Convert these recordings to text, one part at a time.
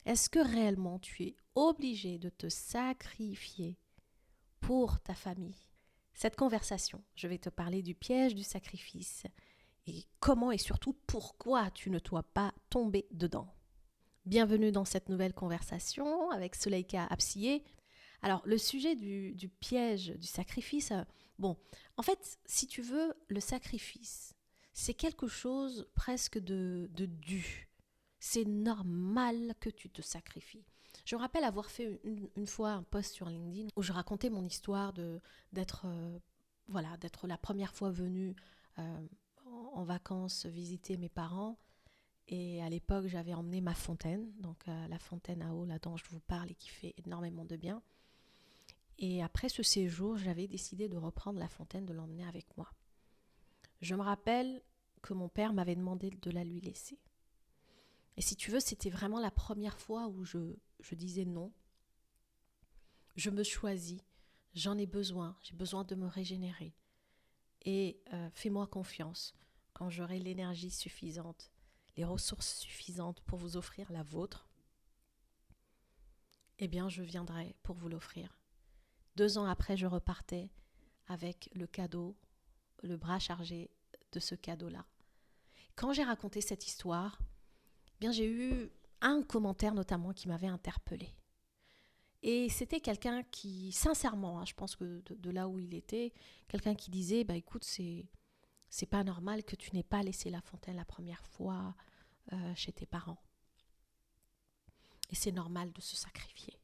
Est-ce que réellement tu es obligé de te sacrifier pour ta famille? Cette conversation, je vais te parler du piège du sacrifice et comment et surtout pourquoi tu ne dois pas tomber dedans. Bienvenue dans cette nouvelle conversation avec Soleika Apsié. Alors, le sujet du piège du sacrifice, en fait, si tu veux, le sacrifice, c'est quelque chose presque de dû. C'est normal que tu te sacrifies. Je me rappelle avoir fait une fois un post sur LinkedIn où je racontais mon histoire d'être d'être la première fois venue en vacances visiter mes parents. Et à l'époque, j'avais emmené ma fontaine, donc la fontaine à eau là dont je vous parle et qui fait énormément de bien. Et après ce séjour, j'avais décidé de reprendre la fontaine, de l'emmener avec moi. Je me rappelle que mon père m'avait demandé de la lui laisser. Et si tu veux, c'était vraiment la première fois où je disais non. Je me choisis, j'en ai besoin, j'ai besoin de me régénérer. Et fais-moi confiance, quand j'aurai l'énergie suffisante, les ressources suffisantes pour vous offrir la vôtre, eh bien je viendrai pour vous l'offrir. 2 ans après, je repartais avec le cadeau, le bras chargé de ce cadeau-là. Quand j'ai raconté cette histoire, eh bien j'ai eu un commentaire notamment qui m'avait interpellée. Et c'était quelqu'un qui, sincèrement, je pense que de là où il était, quelqu'un qui disait, écoute, c'est pas normal que tu n'aies pas laissé la fontaine la première fois chez tes parents. Et c'est normal de se sacrifier.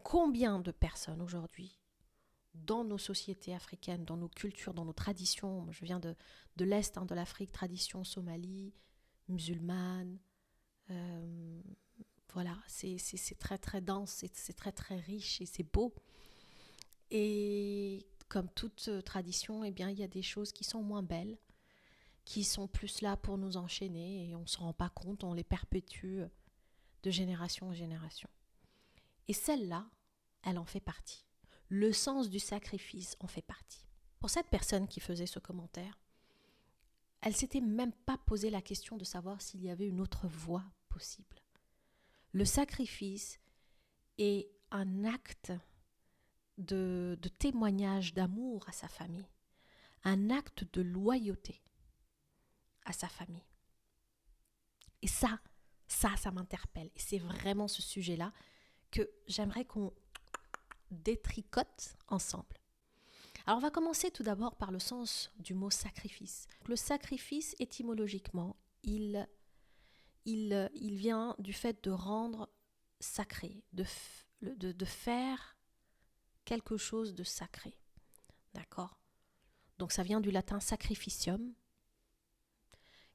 Combien de personnes aujourd'hui, dans nos sociétés africaines, dans nos cultures, dans nos traditions, je viens de l'Est de l'Afrique, tradition somalie, musulmane, voilà, c'est très très dense, c'est très très riche et c'est beau. Et comme toute tradition, eh bien, il y a des choses qui sont moins belles, qui sont plus là pour nous enchaîner et on ne se rend pas compte, on les perpétue de génération en génération. Et celle-là, elle en fait partie. Le sens du sacrifice en fait partie. Pour cette personne qui faisait ce commentaire, elle ne s'était même pas posé la question de savoir s'il y avait une autre voie possible. Le sacrifice est un acte de témoignage d'amour à sa famille, un acte de loyauté à sa famille. Et ça m'interpelle. Et c'est vraiment ce sujet-là que j'aimerais qu'on détricote ensemble. Alors on va commencer tout d'abord par le sens du mot sacrifice. Le sacrifice, étymologiquement, il vient du fait de rendre sacré, de faire quelque chose de sacré. D'accord ? Donc ça vient du latin sacrificium,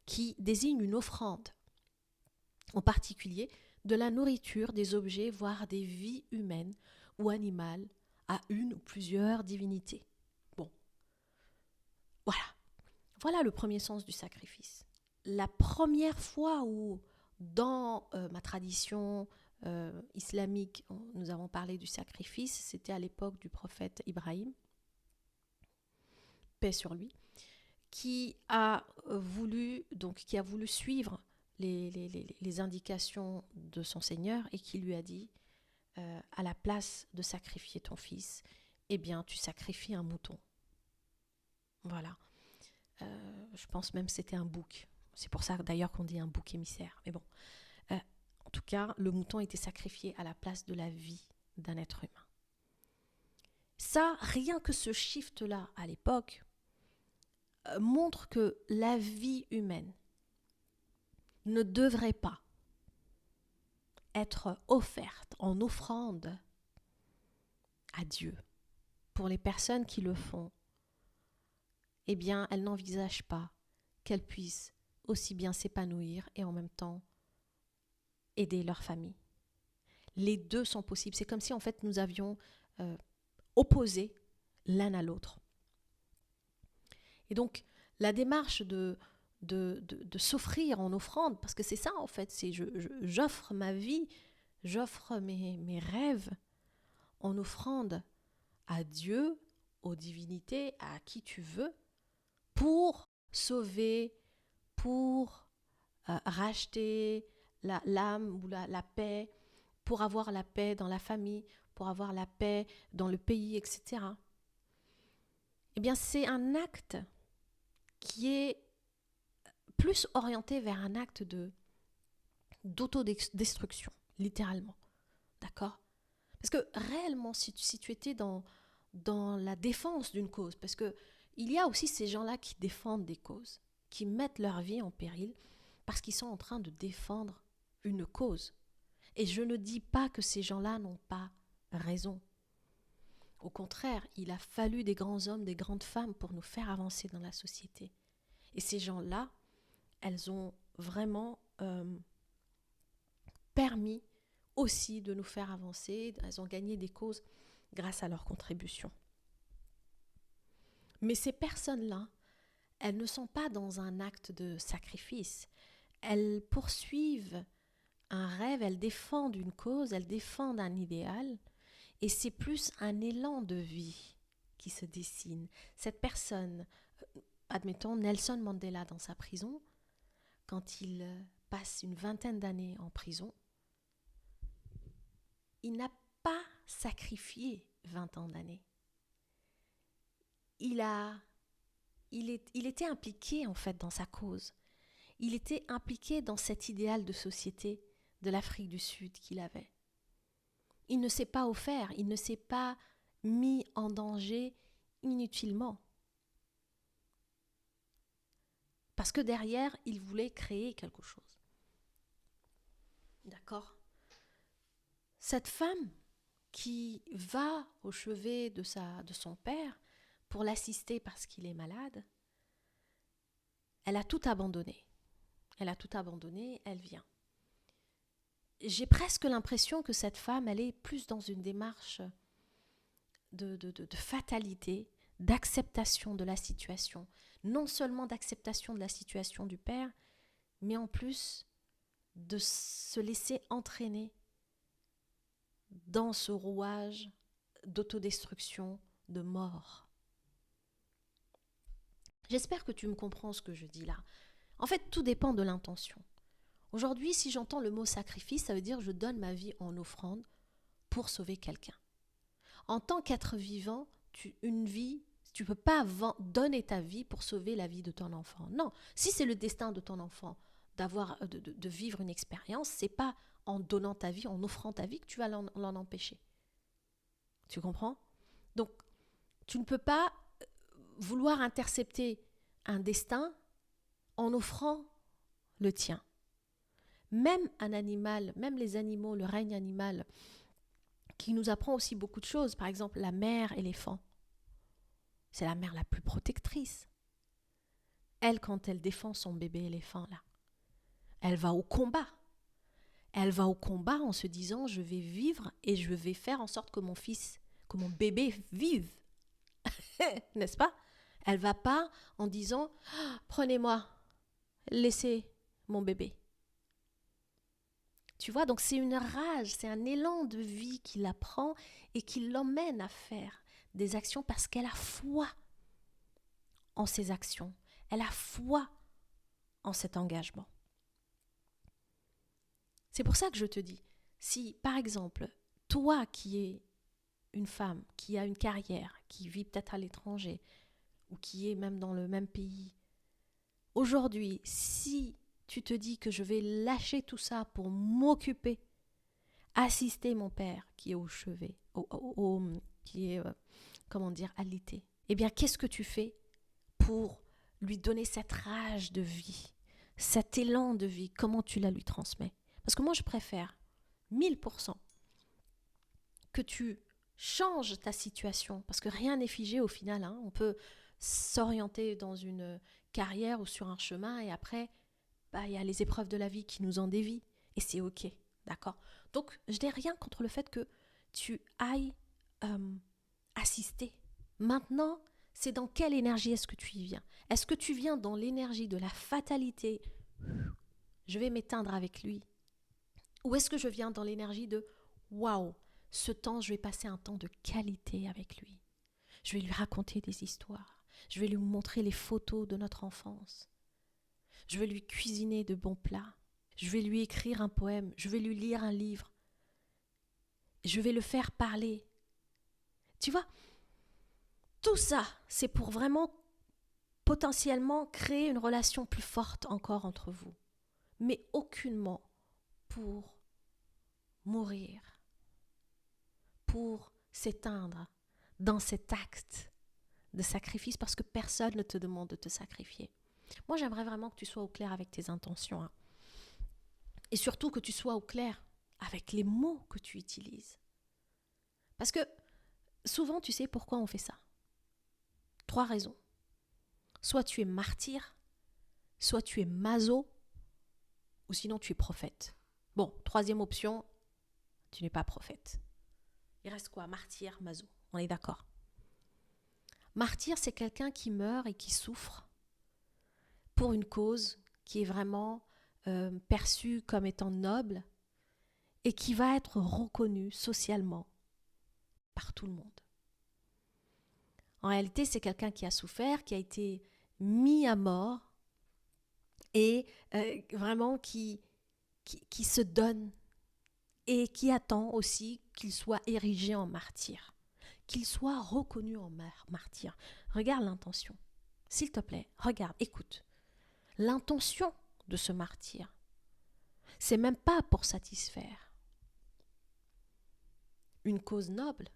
qui désigne une offrande, en particulier de la nourriture, des objets, voire des vies humaines ou animales à une ou plusieurs divinités. Bon, voilà le premier sens du sacrifice. La première fois où, dans ma tradition islamique, nous avons parlé du sacrifice, c'était à l'époque du prophète Ibrahim, paix sur lui, qui a voulu suivre les indications de son Seigneur et qui lui a dit à la place de sacrifier ton fils, eh bien tu sacrifies un mouton. Voilà. Je pense même que c'était un bouc. C'est pour ça d'ailleurs qu'on dit un bouc émissaire. Mais bon, en tout cas, le mouton était sacrifié à la place de la vie d'un être humain. Ça, rien que ce shift-là à l'époque, montre que la vie humaine ne devrait pas être offerte en offrande à Dieu. Pour les personnes qui le font, eh bien, elles n'envisagent pas qu'elles puissent aussi bien s'épanouir et en même temps aider leur famille. Les deux sont possibles. C'est comme si en fait nous avions opposé l'un à l'autre. Et donc, la démarche de s'offrir en offrande, parce que c'est ça en fait, c'est j'offre ma vie, j'offre mes rêves en offrande à Dieu, aux divinités, à qui tu veux, pour sauver, pour racheter l'âme ou la paix, pour avoir la paix dans la famille, pour avoir la paix dans le pays, etc. Eh bien, c'est un acte qui est plus orienté vers un acte d'autodestruction, littéralement. D'accord ? Parce que réellement, si tu étais dans la défense d'une cause, parce que il y a aussi ces gens-là qui défendent des causes, qui mettent leur vie en péril parce qu'ils sont en train de défendre une cause. Et je ne dis pas que ces gens-là n'ont pas raison. Au contraire, il a fallu des grands hommes, des grandes femmes pour nous faire avancer dans la société. Et ces gens-là, elles ont vraiment permis aussi de nous faire avancer. Elles ont gagné des causes grâce à leur contribution. Mais ces personnes-là, elles ne sont pas dans un acte de sacrifice. Elles poursuivent un rêve, elles défendent une cause, elles défendent un idéal, et c'est plus un élan de vie qui se dessine. Cette personne, admettons Nelson Mandela dans sa prison, quand il passe une vingtaine d'années en prison, il n'a pas sacrifié 20 ans d'années. Il était impliqué en fait dans sa cause. Il était impliqué dans cet idéal de société de l'Afrique du Sud qu'il avait. Il ne s'est pas offert, il ne s'est pas mis en danger inutilement. Parce que derrière, il voulait créer quelque chose. D'accord ? Cette femme qui va au chevet de son père pour l'assister parce qu'il est malade, elle a tout abandonné. Elle vient. J'ai presque l'impression que cette femme, elle est plus dans une démarche de fatalité, d'acceptation de la situation. Non seulement d'acceptation de la situation du père, mais en plus de se laisser entraîner dans ce rouage d'autodestruction, de mort. J'espère que tu me comprends ce que je dis là. En fait, tout dépend de l'intention. Aujourd'hui, si j'entends le mot sacrifice, ça veut dire je donne ma vie en offrande pour sauver quelqu'un. En tant qu'être vivant, tu ne peux pas donner ta vie pour sauver la vie de ton enfant. Non, si c'est le destin de ton enfant de vivre une expérience, c'est pas en donnant ta vie, en offrant ta vie que tu vas l'en empêcher. Tu comprends ? Donc, tu ne peux pas vouloir intercepter un destin en offrant le tien. Même un animal, même les animaux, le règne animal, qui nous apprend aussi beaucoup de choses. Par exemple, la mère éléphant. C'est la mère la plus protectrice. Elle, quand elle défend son bébé éléphant, là, elle va au combat. Elle va au combat en se disant, je vais vivre et je vais faire en sorte que mon bébé vive. N'est-ce pas ? Elle va pas en disant, prenez-moi, laissez mon bébé. Tu vois, donc c'est une rage, c'est un élan de vie qui la prend et qui l'emmène à faire des actions parce qu'elle a foi en ses actions. Elle a foi en cet engagement. C'est pour ça que je te dis, si par exemple, toi qui es une femme, qui a une carrière, qui vit peut-être à l'étranger ou qui est même dans le même pays, aujourd'hui, si tu te dis que je vais lâcher tout ça pour m'occuper, assister mon père qui est au chevet, qui est, alité, eh bien, qu'est-ce que tu fais pour lui donner cette rage de vie, cet élan de vie? Comment tu la lui transmets? Parce que moi, je préfère 1000% que tu changes ta situation, parce que rien n'est figé au final. On peut s'orienter dans une carrière ou sur un chemin et après, il y a les épreuves de la vie qui nous en dévient et c'est ok, d'accord? Donc, je n'ai rien contre le fait que tu ailles assister. Maintenant, c'est dans quelle énergie est-ce que tu y viens? Est-ce que tu viens dans l'énergie de la fatalité? Je vais m'éteindre avec lui. Ou est-ce que je viens dans l'énergie de waouh, ce temps, je vais passer un temps de qualité avec lui. Je vais lui raconter des histoires. Je vais lui montrer les photos de notre enfance. Je vais lui cuisiner de bons plats. je vais lui écrire un poème, je vais lui lire un livre, je vais le faire parler. Tu vois, tout ça, c'est pour vraiment potentiellement créer une relation plus forte encore entre vous, mais aucunement pour mourir, pour s'éteindre dans cet acte de sacrifice parce que personne ne te demande de te sacrifier. Moi, j'aimerais vraiment que tu sois au clair avec tes intentions, hein. Et surtout que tu sois au clair avec les mots que tu utilises. Parce que souvent, tu sais pourquoi on fait ça. 3 raisons. Soit tu es martyr, soit tu es maso, ou sinon tu es prophète. Bon, 3e option, tu n'es pas prophète. Il reste quoi? Martyr, maso. On est d'accord. Martyr, c'est quelqu'un qui meurt et qui souffre pour une cause qui est vraiment perçue comme étant noble et qui va être reconnue socialement par tout le monde. En réalité, c'est quelqu'un qui a souffert, qui a été mis à mort et vraiment qui se donne et qui attend aussi qu'il soit érigé en martyr, qu'il soit reconnu en martyr. Regarde l'intention. S'il te plaît, regarde, écoute. L'intention de ce martyr, c'est même pas pour satisfaire une cause noble,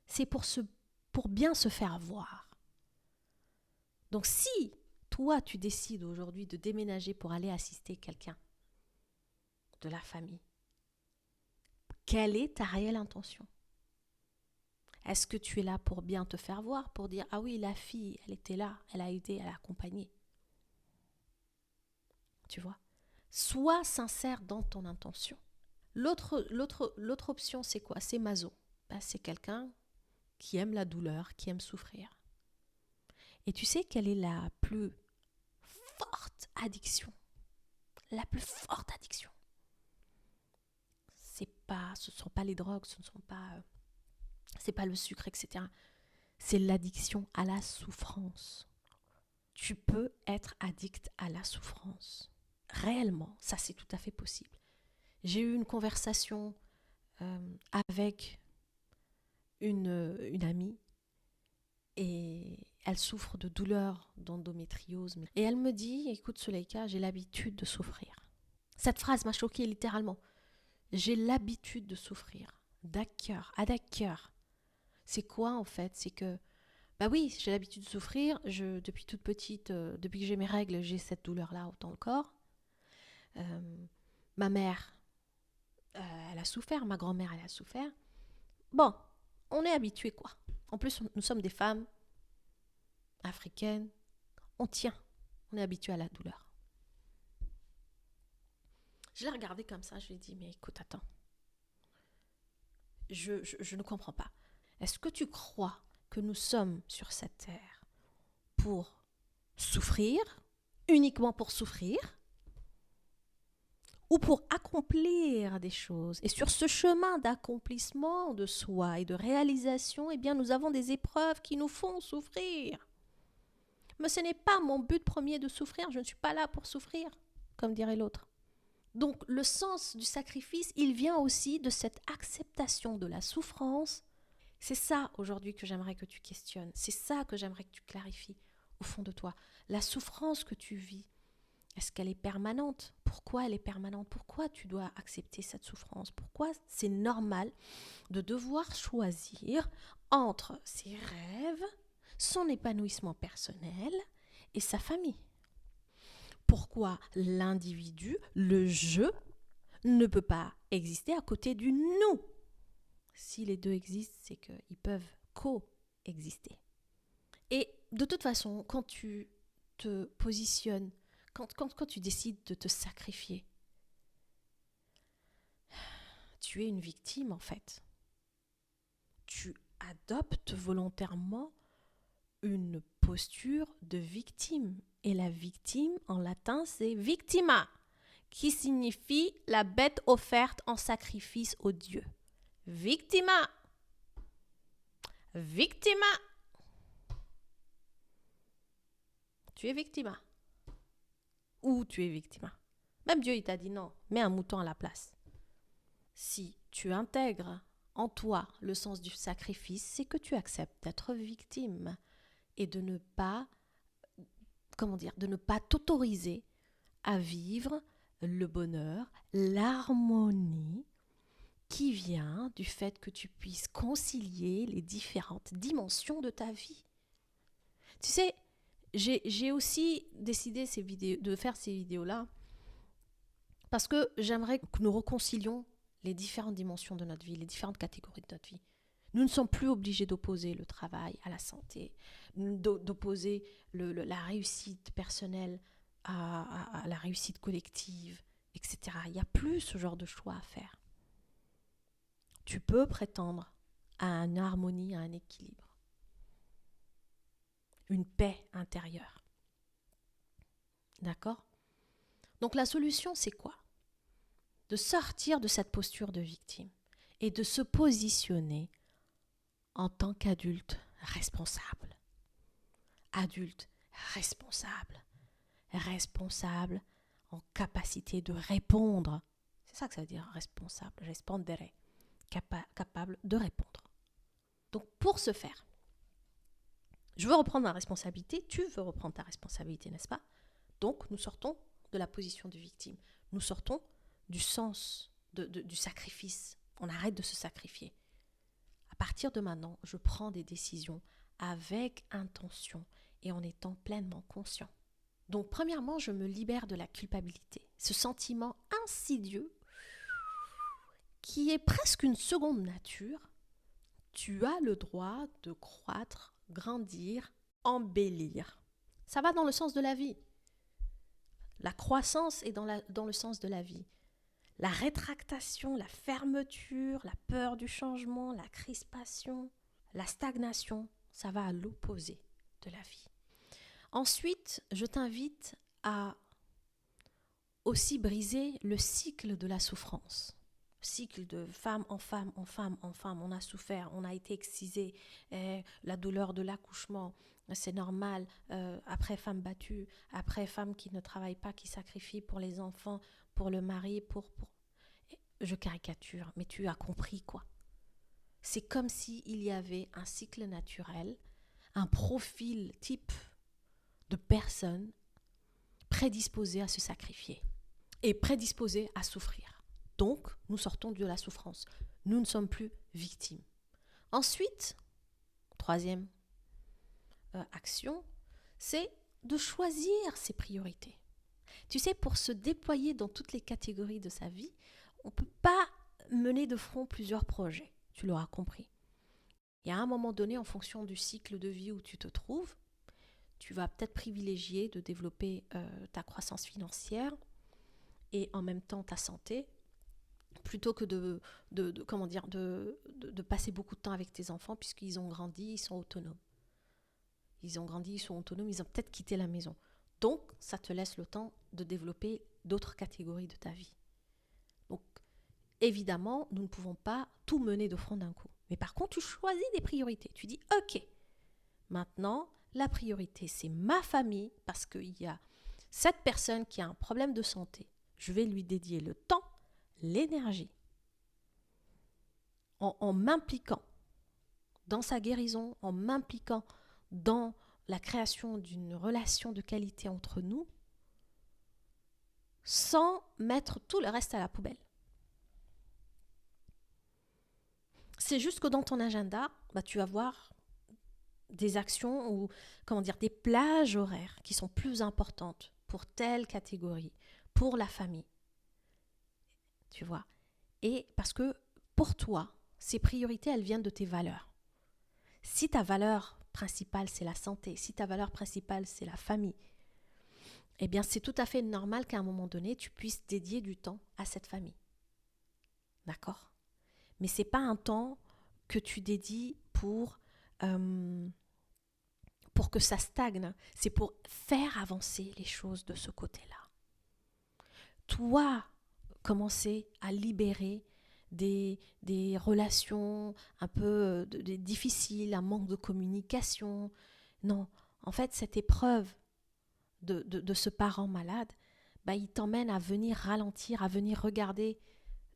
c'est pour bien se faire voir. Donc si toi tu décides aujourd'hui de déménager pour aller assister quelqu'un de la famille, quelle est ta réelle intention? Est-ce que tu es là pour bien te faire voir, pour dire ah oui, la fille, elle était là, elle a aidé, elle a accompagné? Tu vois? Sois sincère dans ton intention. L'autre option, c'est quoi? C'est maso. C'est quelqu'un qui aime la douleur, qui aime souffrir. Et tu sais quelle est la plus forte addiction? La plus forte addiction. Ce ne sont pas les drogues, c'est pas le sucre, etc. C'est l'addiction à la souffrance. Tu peux être addict à la souffrance. Réellement, ça c'est tout à fait possible. J'ai eu une conversation avec une amie et elle souffre de douleurs d'endométriose. Et elle me dit, écoute Suleika, j'ai l'habitude de souffrir. Cette phrase m'a choquée littéralement. J'ai l'habitude de souffrir. D'accord, d'accord. C'est quoi en fait? C'est que, bah oui, j'ai l'habitude de souffrir. Depuis toute petite, depuis que j'ai mes règles, j'ai cette douleur-là dans le corps. Ma mère, elle a souffert. Ma grand-mère, elle a souffert. Bon, on est habitués quoi. En plus, nous sommes des femmes africaines. On tient. On est habitué à la douleur. Je l'ai regardée comme ça. Je lui ai dit, mais écoute, attends. Je ne comprends pas. Est-ce que tu crois que nous sommes sur cette terre pour souffrir, uniquement pour souffrir, ou pour accomplir des choses? Et sur ce chemin d'accomplissement de soi et de réalisation, eh bien, nous avons des épreuves qui nous font souffrir. Mais ce n'est pas mon but premier de souffrir, je ne suis pas là pour souffrir, comme dirait l'autre. Donc le sens du sacrifice, il vient aussi de cette acceptation de la souffrance. C'est ça aujourd'hui que j'aimerais que tu questionnes, c'est ça que j'aimerais que tu clarifies au fond de toi. La souffrance que tu vis, est-ce qu'elle est permanente? Pourquoi elle est permanente? Pourquoi tu dois accepter cette souffrance? Pourquoi c'est normal de devoir choisir entre ses rêves, son épanouissement personnel et sa famille? Pourquoi l'individu, le je, ne peut pas exister à côté du nous? Si les deux existent, c'est qu'ils peuvent coexister. Et de toute façon, quand tu te positionnes, quand tu décides de te sacrifier, tu es une victime en fait. Tu adoptes volontairement une posture de victime. Et la victime, en latin, c'est victima, qui signifie la bête offerte en sacrifice au Dieu. Victima. Victima. Tu es victima. Ou tu es victima. Même Dieu, il t'a dit non, mets un mouton à la place. Si tu intègres en toi le sens du sacrifice, c'est que tu acceptes d'être victime et de ne pas, de ne pas t'autoriser à vivre le bonheur, l'harmonie qui vient du fait que tu puisses concilier les différentes dimensions de ta vie. Tu sais, j'ai aussi décidé de faire ces vidéos-là parce que j'aimerais que nous réconcilions les différentes dimensions de notre vie, les différentes catégories de notre vie. Nous ne sommes plus obligés d'opposer le travail à la santé, d'opposer la réussite personnelle à la réussite collective, etc. Il n'y a plus ce genre de choix à faire. Tu peux prétendre à une harmonie, à un équilibre, une paix intérieure. D'accord ? Donc la solution, c'est quoi ? De sortir de cette posture de victime et de se positionner en tant qu'adulte responsable. Adulte responsable. Responsable en capacité de répondre. C'est ça que ça veut dire responsable. Respondere. Capable de répondre. Donc pour ce faire, je veux reprendre ma responsabilité, tu veux reprendre ta responsabilité, n'est-ce pas ? Donc nous sortons de la position de victime. Nous sortons du sens du sacrifice. On arrête de se sacrifier. À partir de maintenant, je prends des décisions avec intention et en étant pleinement conscient. Donc premièrement, je me libère de la culpabilité. Ce sentiment insidieux qui est presque une seconde nature. Tu as le droit de croître, grandir, embellir. Ça va dans le sens de la vie. La croissance est dans le sens de la vie. La rétractation, la fermeture, la peur du changement, la crispation, la stagnation, ça va à l'opposé de la vie. Ensuite, je t'invite à aussi briser le cycle de la souffrance. Cycle de femme en femme, en femme, en femme. On a souffert, on a été excisé, la douleur de l'accouchement, c'est normal. Après femme battue, après femme qui ne travaille pas, qui sacrifie pour les enfants, pour le mari, pour... Je caricature, mais tu as compris quoi. C'est comme s'il y avait un cycle naturel, un profil type de personnes prédisposées à se sacrifier et prédisposées à souffrir. Donc, nous sortons de la souffrance. Nous ne sommes plus victimes. Ensuite, troisième action, c'est de choisir ses priorités. Tu sais, pour se déployer dans toutes les catégories de sa vie, on ne peut pas mener de front plusieurs projets. Tu l'auras compris. Et à un moment donné, en fonction du cycle de vie où tu te trouves, tu vas peut-être privilégier de développer ta croissance financière et en même temps ta santé, plutôt que de passer beaucoup de temps avec tes enfants puisqu'ils ont grandi, ils sont autonomes. Ils ont grandi, ils sont autonomes, ils ont peut-être quitté la maison. Donc, ça te laisse le temps de développer d'autres catégories de ta vie. Donc, évidemment, nous ne pouvons pas tout mener de front d'un coup. Mais par contre, tu choisis des priorités. Tu dis, ok, maintenant, la priorité, c'est ma famille parce qu'il y a cette personne qui a un problème de santé. Je vais lui dédier le temps, l'énergie, en m'impliquant dans sa guérison, en m'impliquant dans la création d'une relation de qualité entre nous, sans mettre tout le reste à la poubelle. C'est juste que dans ton agenda, tu vas voir des actions ou des plages horaires qui sont plus importantes pour telle catégorie, pour la famille. Tu vois. Et parce que pour toi, ces priorités, elles viennent de tes valeurs. Si ta valeur principale, c'est la santé, si ta valeur principale, c'est la famille, eh bien, c'est tout à fait normal qu'à un moment donné, tu puisses dédier du temps à cette famille. D'accord ? Mais ce n'est pas un temps que tu dédies pour que ça stagne. C'est pour faire avancer les choses de ce côté-là. Toi, commencer à libérer des relations un peu difficiles, un manque de communication. Non, en fait, cette épreuve de ce parent malade, il t'emmène à venir ralentir, à venir regarder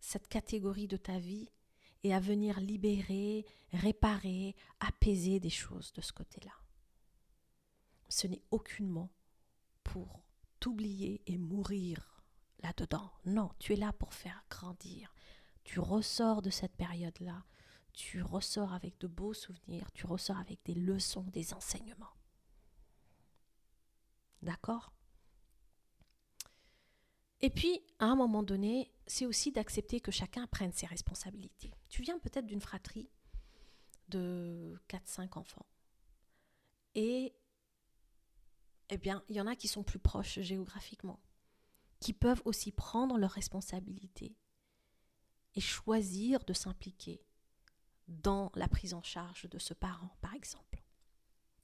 cette catégorie de ta vie et à venir libérer, réparer, apaiser des choses de ce côté-là. Ce n'est aucunement pour t'oublier et mourir là-dedans. Non, tu es là pour faire grandir. Tu ressors de cette période-là, tu ressors avec de beaux souvenirs, tu ressors avec des leçons, des enseignements. D'accord ? Et puis, à un moment donné, c'est aussi d'accepter que chacun prenne ses responsabilités. Tu viens peut-être d'une fratrie de 4-5 enfants. Et eh bien, il y en a qui sont plus proches géographiquement, qui peuvent aussi prendre leurs responsabilités et choisir de s'impliquer dans la prise en charge de ce parent, par exemple.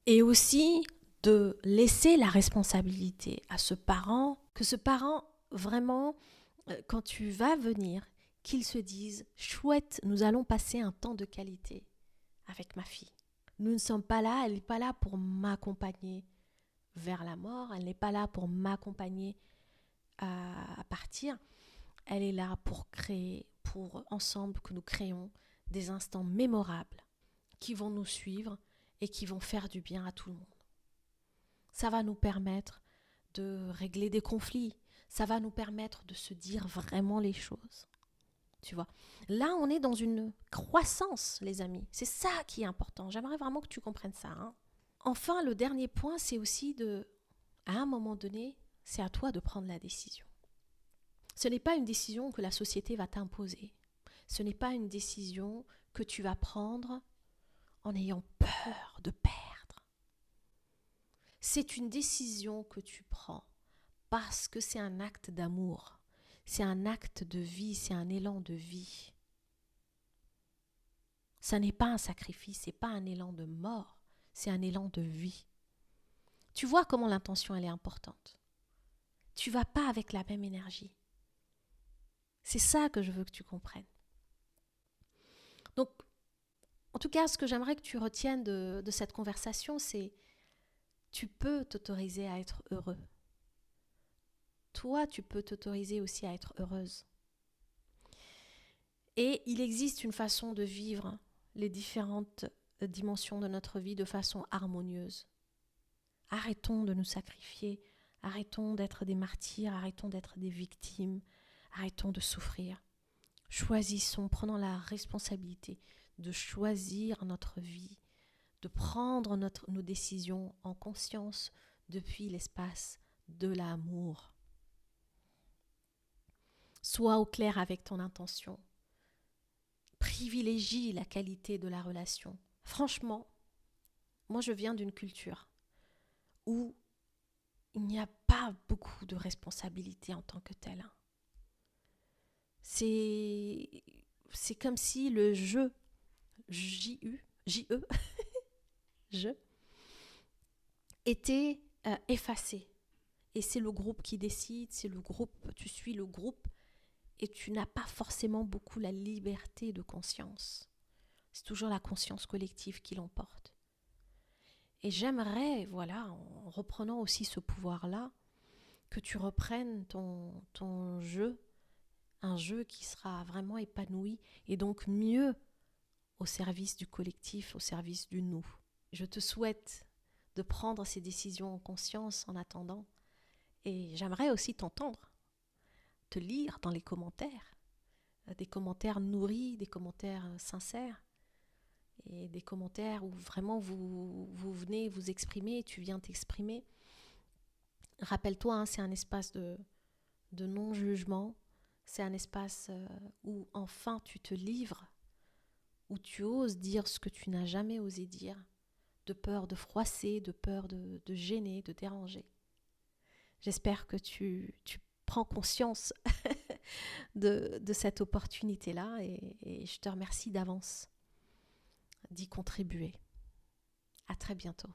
Et aussi de laisser la responsabilité à ce parent, que ce parent, vraiment, quand tu vas venir, qu'il se dise « Chouette, nous allons passer un temps de qualité avec ma fille. Nous ne sommes pas là, elle n'est pas là pour m'accompagner vers la mort, elle n'est pas là pour m'accompagner à partir. Elle est là pour créer, pour ensemble que nous créons des instants mémorables qui vont nous suivre et qui vont faire du bien à tout le monde. Ça va nous permettre de régler des conflits, ça va nous permettre de se dire vraiment les choses. Tu vois, là on est dans une croissance, les amis. C'est ça qui est important. J'aimerais vraiment que tu comprennes ça. Enfin, le dernier point, c'est aussi à un moment donné, c'est à toi de prendre la décision. Ce n'est pas une décision que la société va t'imposer. Ce n'est pas une décision que tu vas prendre en ayant peur de perdre. C'est une décision que tu prends parce que c'est un acte d'amour, c'est un acte de vie, c'est un élan de vie. Ça n'est pas un sacrifice, c'est pas un élan de mort, c'est un élan de vie. Tu vois comment l'intention elle est importante. Tu vas pas avec la même énergie. C'est ça que je veux que tu comprennes. Donc, en tout cas, ce que j'aimerais que tu retiennes de cette conversation, c'est tu peux t'autoriser à être heureux. Toi, tu peux t'autoriser aussi à être heureuse. Et il existe une façon de vivre les différentes dimensions de notre vie de façon harmonieuse. Arrêtons de nous sacrifier, arrêtons d'être des martyrs, arrêtons d'être des victimes, arrêtons de souffrir. Choisissons, prenons la responsabilité de choisir notre vie, de prendre nos décisions en conscience depuis l'espace de l'amour. Sois au clair avec ton intention. Privilégie la qualité de la relation. Franchement, moi je viens d'une culture où il n'y a pas beaucoup de responsabilité en tant que telle. C'est comme si le jeu, J-E, je, était effacé. Et c'est le groupe qui décide, c'est le groupe, tu suis le groupe et tu n'as pas forcément beaucoup la liberté de conscience. C'est toujours la conscience collective qui l'emporte. Et j'aimerais, voilà, en reprenant aussi ce pouvoir-là, que tu reprennes ton jeu, un jeu qui sera vraiment épanoui et donc mieux au service du collectif, au service du nous. Je te souhaite de prendre ces décisions en conscience en attendant. Et j'aimerais aussi t'entendre, te lire dans les commentaires, des commentaires nourris, des commentaires sincères, et des commentaires où vraiment vous venez vous exprimer, tu viens t'exprimer. Rappelle-toi, c'est un espace de non-jugement, c'est un espace où enfin tu te livres, où tu oses dire ce que tu n'as jamais osé dire, de peur de froisser, de peur de gêner, de déranger. J'espère que tu prends conscience de cette opportunité-là et je te remercie d'avance d'y contribuer. À très bientôt.